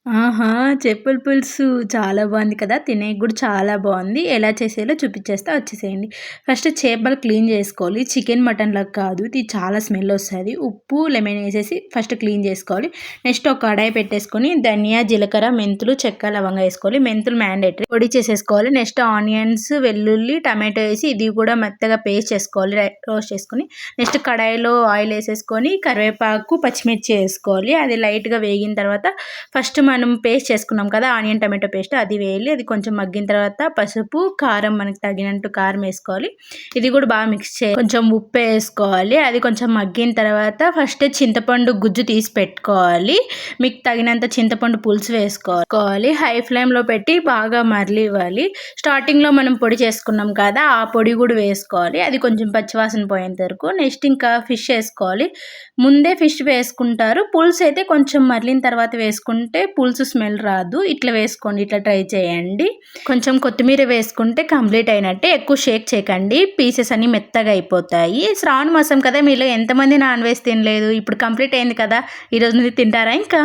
ఆహా! చేపల పులుసు చాలా బావుంది కదా! తినేకి గూడా చాలా బావుంది. ఎలా చేసేయాలో చూపిచ్చేస్తా వచ్చేసేయండి. ఫస్ట్ చేపలు క్లీన్ జేసుకోవాలి. చికెన్, మటన్‌లాగా కాదు. ఇది చాలా స్మెల్ ఒస్తది. ఉప్పు, లెమన్ ఏసేసి ఫస్ట్ క్లీన్ జేసుకోవాలి. నెక్స్ట్ ఒక కడాయి పెట్టేసుకొని ధనియా, జీలకర్ర, మెంతులు, చెక్క, లవంగా ఏసుకోవాలి. మెంతులు మ్యాండేటరీ. పొడి చేసేసుకోవాలి. నెక్స్ట్ ఆనియన్స్, వెల్లుల్లి, టమాటో ఏసి ఇది కూడా మెత్తగా పేస్ట్ చేసుకోవాలి. రోస్ట్ చేసుకొని నెక్స్ట్ కడాయిలో ఆయిల్ ఏసేసుకొని కరివేపాకు, పచ్చిమిర్చి ఏసుకోవాలి. అది లైట్‌గా వేగిన తర్వాత ఫస్ట్ మనం పేస్ట్ చేసుకున్నాం కదా ఆనియన్ టమాటో పేస్ట్ అది వేయాలి. అది కొంచెం మగ్గిన తర్వాత పసుపు, కారం మనకు తగినంత కారం వేసుకోవాలి. ఇది కూడా బాగా మిక్స్ చేయాలి. కొంచెం ఉప్పు వేసుకోవాలి. అది కొంచెం మగ్గిన తర్వాత ఫస్ట్ చింతపండు గుజ్జు తీసి పెట్టుకోవాలి. మీకు తగినంత చింతపండు పులుసు వేసుకోవాలి. హై ఫ్లేమ్లో పెట్టి బాగా మరలివ్వాలి. స్టార్టింగ్లో మనం పొడి చేసుకున్నాం కదా ఆ పొడి కూడా వేసుకోవాలి. అది కొంచెం పచ్చివాసన పోయేంత వరకు. నెక్స్ట్ ఇంకా ఫిష్ వేసుకోవాలి. ముందే ఫిష్ వేసుకుంటారు. పులుసు అయితే కొంచెం మరలిన తర్వాత వేసుకుంటే పులుసు స్మెల్ రాదు. ఇట్లా వేసుకోండి. ఇట్లా ట్రై చేయండి. కొంచెం కొత్తిమీర వేసుకుంటే కంప్లీట్ అయినట్టే. ఎక్కువ షేక్ చేయకండి. పీసెస్ అన్ని మెత్తగా అయిపోతాయి. శ్రావణ మాసం కదా మీలో ఎంతమంది నాన్ వెజ్ తినలేదు. ఇప్పుడు కంప్లీట్ అయింది కదా ఈరోజు నుండి తింటారా ఇంకా?